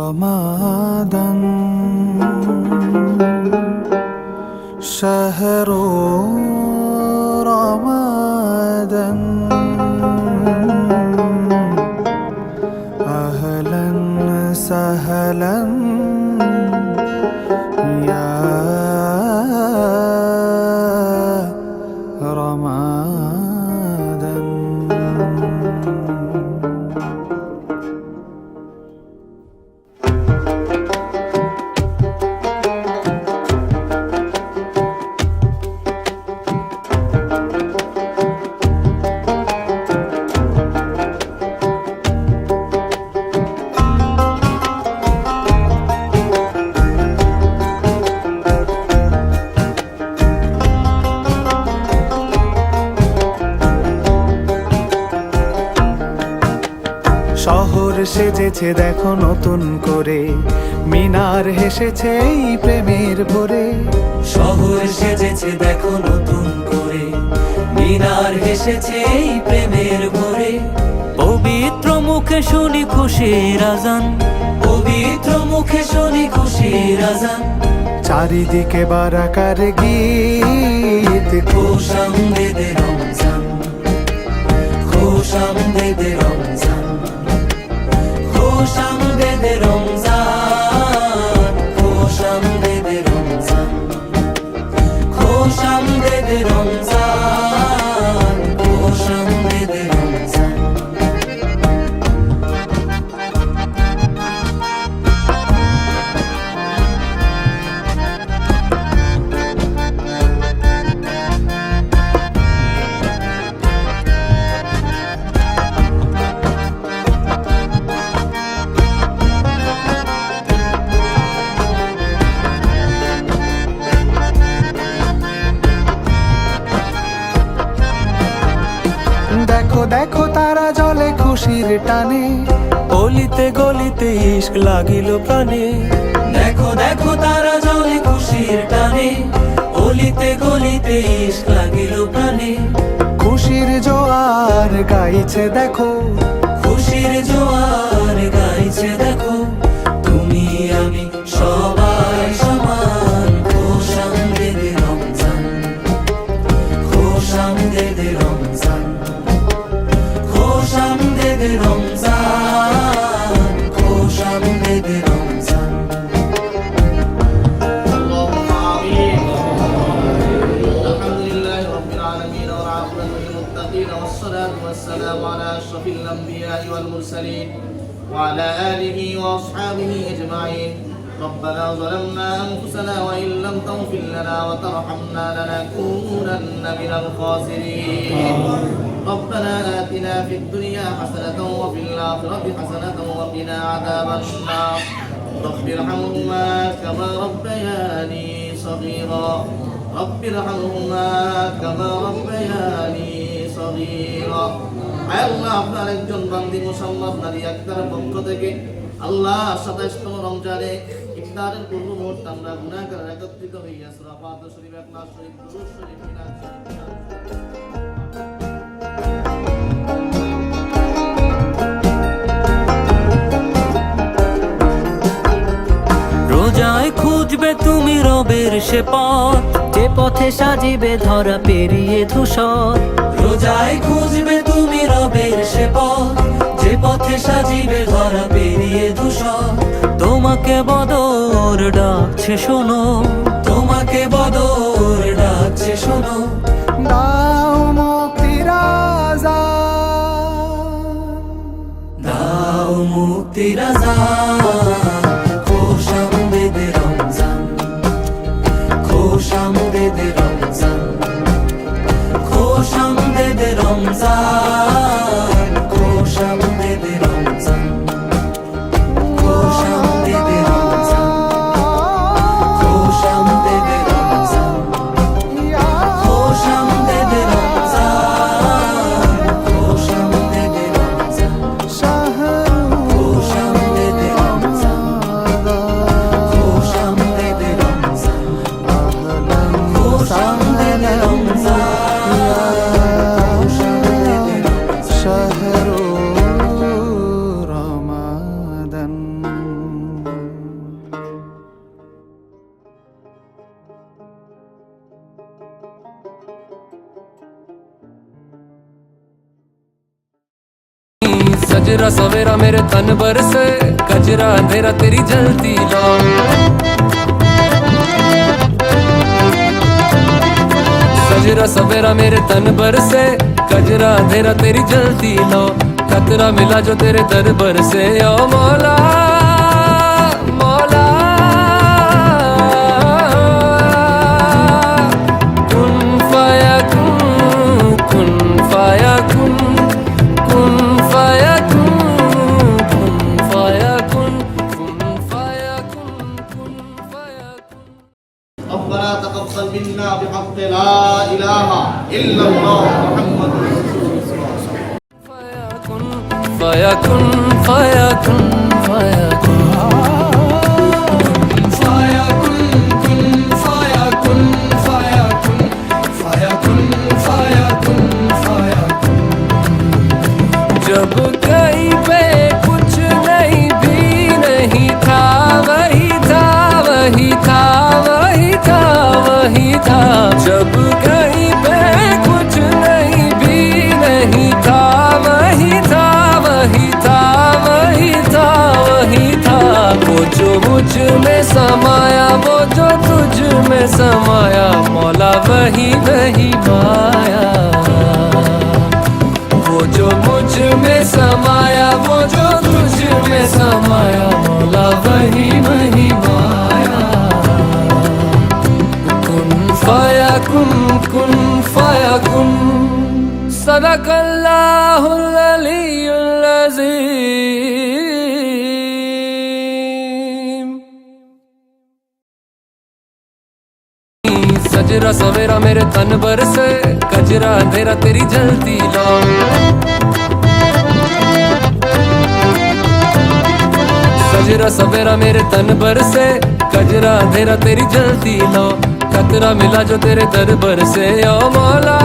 رمضان شهر رمضان أهلا سهلا يا رمضان শহর সেজেছে দেখো নতুন করে, মিনার হেসেছে এই প্রেমের ভোরে। শহর সেজেছে দেখো নতুন করে, মিনার হেসেছে এই প্রেমের ভোরে। পবিত্র মুখে শুনি খুশির আজান, পবিত্র মুখে শুনি খুশির আজান। চারিদিকে বারাকার গীত, খুশ আমদেদে রমজান, খুশ আমদেদে রমজান, খুশ আমদেদে রমজান, খুশ আমদেদে রমজান, খুশ আমদেদে রমজান, খুশ আমদেদে রমজান। দেখো দেখো তারা জলে খুশির টানে, অলিতে গলিতে ইশক লাগিল প্রাণে। দেখো দেখো তারা জলে খুশির টানে, অলিতে গলিতে ইশক লাগিল প্রাণে। খুশির জোয়ার গাইছে দেখো, খুশির জোয়ার গাইছে দেখো। তুমি আমি সবাই সমান, খুশ আমদেদে রমজান, খুশ আমদেদে রমজান, খুশ আমদেদে রমজান, খুশ আমদেদে রমজান। اللهم آمين. الحمد لله رب العالمين والعاقبة للمتقين والصلاة والسلام على أشرف الأنبياء والمرسلين وعلى آله وأصحابه أجمعين. ربنا ظلمنا أنفسنا وإن لم تغفر لنا وترحمنا لنكونن من الخاسرين. ربنا آتنا في الدنيا حسنة وفي الآخرة حسنة وقنا عذاب النار. رب ارحمهما كما ربياني صغيرا. رب ارحمهما كما ربياني صغيرا. আল্লাহ আপনার একজন বান্দি মুসাম্মদ নারী আক্তার পক্ষ থেকে আল্লাহ 27তম রমজানে ইফতারের পূর্ব মুহূর্তে আমরা গুনাহগার একত্রিত হইয়া সূরা ফাতিহা শরীফ, ইখলাস শরীফ, দুরূদ শরীফ, মিলাদ শরীফ। রোজায় খুঁজবে তুমি রবের সে পথ, যে পথে সাজিবে ধরা পেরিয়ে ধূসর। রোজায় খুঁজবে তুমি রবের সে পথ, যে পথে সাজিবে ধরা পেরিয়ে ধূসর। তোমাকে বদর ডাকছে শোনো, তোমাকে বদর ডাকছে শোনো। দাও মুক্তির আযান, দাও মুক্তির আযান, খুশ আমদেদে রমজান, খুশ আমদেদে রমজান, খুশ আমদেদে রমজান, খুশ আমদেদে রমজান, খুশ আমদেদে রমজান, খুশ আমদেদে রমজান। सजरा सवेरा मेरे तन बरसे कजरा अंधेरा तेरी जलती लो सजरा सवेरा मेरे तन बरसे कजरा अंधेरा तेरी जलती लो खतरा मिला जो तेरे दरबार से ओ मौला मौला कुन फाया कुन फाया कुन कुन फाया कुन फाया कुन फाया कुन फाया कुन ربنا تقبل منا بحق لا إله إلا الله محمد رسول الله फाया कुन फाया कुन फाया कुन फाया कुन फाया कुन फाया कुन फाया कुन फाया कुन फाया कुन जब कहीं पे कुछ नहीं भी नहीं था वही था वही था वही था वही था जब कहीं पे कुछ नहीं भी नहीं था वही था वही था वही था वही था वो जो मुझ में समाया वो जो तुझ में समाया मौला वही वही माया वो जो मुझ में समाया वो जो तुझ में समाया मौला वही वही माया कुन फाया कुन सदकल्लाहुल अलीयुल अज़ीम सजरा सवेरा मेरे तन बरसे कजरा अंधेरा तेरी जलती लो सजरा सवेरा मेरे तन बरसे कजरा अंधेरा तेरी जलती लो खतरा मिला जो तेरे दरबार से ओ मौला